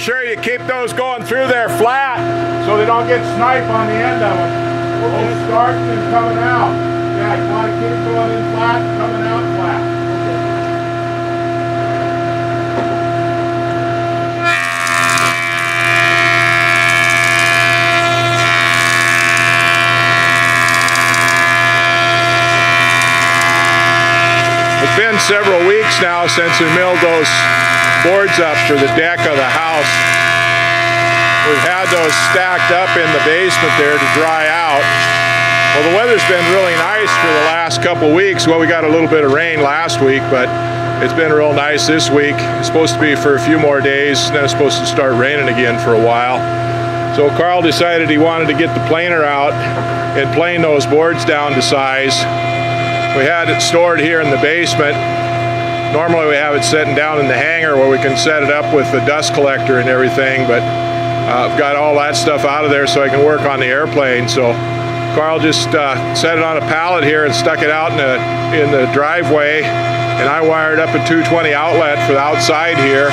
sure you keep those going through there flat so they don't get snipe on the end of them. Both starting and coming out. Yeah, you want to keep going in flat and coming out flat. It's been several weeks now since we milled those boards up for the deck of the house. We've had those stacked up in the basement there to dry out. Well, the weather's been really nice for the last couple weeks. Well, we got a little bit of rain last week, but it's been real nice this week. It's supposed to be for a few more days, and then it's supposed to start raining again for a while. So Carl decided he wanted to get the planer out and plane those boards down to size. We had it stored here in the basement. Normally we have it sitting down in the hangar where we can set it up with the dust collector and everything, but I've got all that stuff out of there so I can work on the airplane. So Carl just set it on a pallet here and stuck it out in the driveway, and I wired up a 220 outlet for the outside here.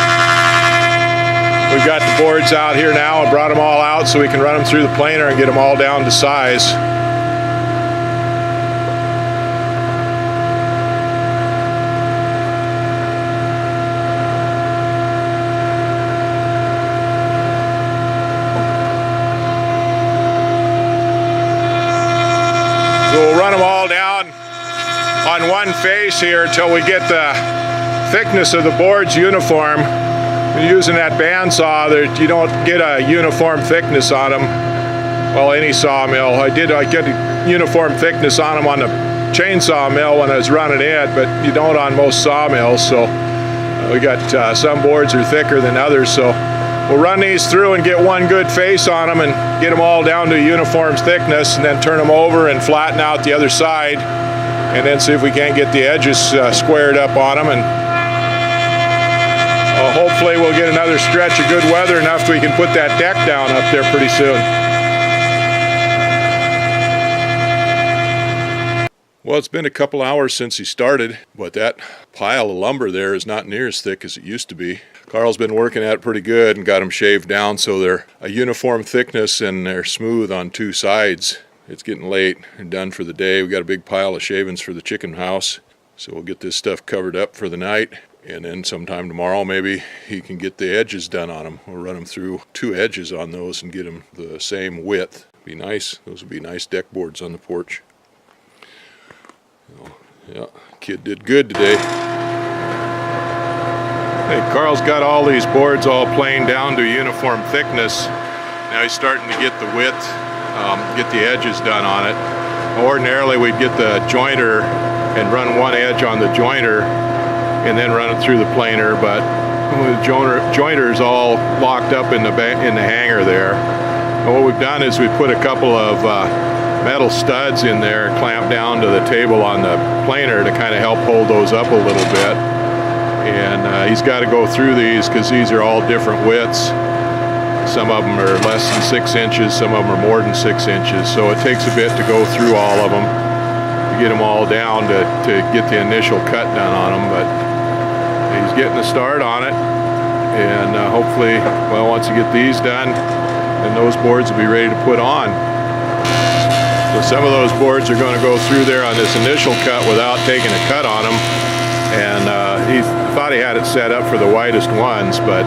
We've got the boards out here now and brought them all out so we can run them through the planer and get them all down to size. We'll run them all down on one face here until we get the thickness of the boards uniform. Using that bandsaw, you don't get a uniform thickness on them. Well, any sawmill. I get a uniform thickness on them on the chainsaw mill when I was running it, but you don't on most sawmills. So we got some boards are thicker than others. So we'll run these through and get one good face on them and get them all down to a uniform thickness, and then turn them over and flatten out the other side, and then see if we can't get the edges squared up on them. And hopefully we'll get another stretch of good weather enough so we can put that deck down up there pretty soon. Well, it's been a couple hours since he started, but that pile of lumber there is not near as thick as it used to be. Carl's been working at it pretty good and got them shaved down so they're a uniform thickness and they're smooth on two sides. It's getting late and done for the day. We got a big pile of shavings for the chicken house, so we'll get this stuff covered up for the night, and then sometime tomorrow maybe he can get the edges done on them. We'll run them through two edges on those and get them the same width. Be nice. Those would be nice deck boards on the porch. So, yeah, kid did good today. Hey, Carl's got all these boards all planed down to a uniform thickness. Now he's starting to get the width, get the edges done on it. Ordinarily we'd get the jointer and run one edge on the jointer and then run it through the planer, but the jointer is all locked up in the hanger there. And what we've done is we put a couple of metal studs in there and clamped down to the table on the planer to kind of help hold those up a little bit. And he's got to go through these because these are all different widths. Some of them are less than 6 inches, some of them are more than 6 inches. So it takes a bit to go through all of them, to get them all down to get the initial cut done on them. But he's getting a start on it. And hopefully, well, once you get these done, then those boards will be ready to put on. So some of those boards are going to go through there on this initial cut without taking a cut on them. And he thought he had it set up for the widest ones, but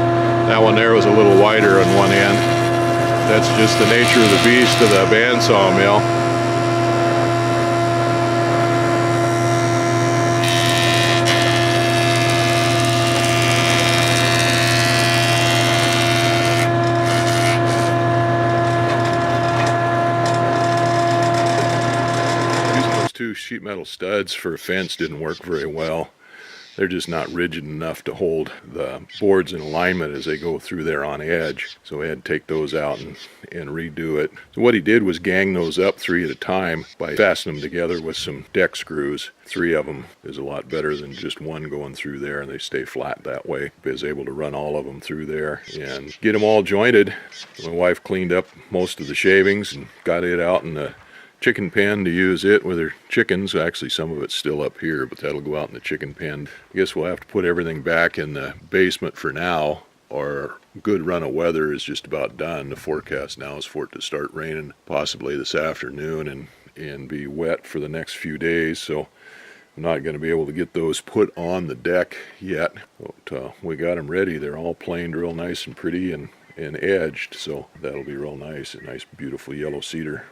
that one there was a little wider on one end. That's just the nature of the beast of the bandsaw mill. Using those two sheet metal studs for a fence didn't work very well. They're just not rigid enough to hold the boards in alignment as they go through there on edge. So we had to take those out and redo it. So what he did was gang those up 3 at a time by fastening them together with some deck screws. 3 of them is a lot better than just one going through there, and they stay flat that way. He was able to run all of them through there and get them all jointed. My wife cleaned up most of the shavings and got it out in the chicken pen to use it with her chickens. Actually, some of it's still up here, but that'll go out in the chicken pen. I guess we'll have to put everything back in the basement for now. our good run of weather is just about done. The forecast now is for it to start raining possibly this afternoon and be wet for the next few days. So I'm not going to be able to get those put on the deck yet, but we got them ready. They're all planed real nice and pretty and edged, so that'll be real nice. A nice beautiful yellow cedar.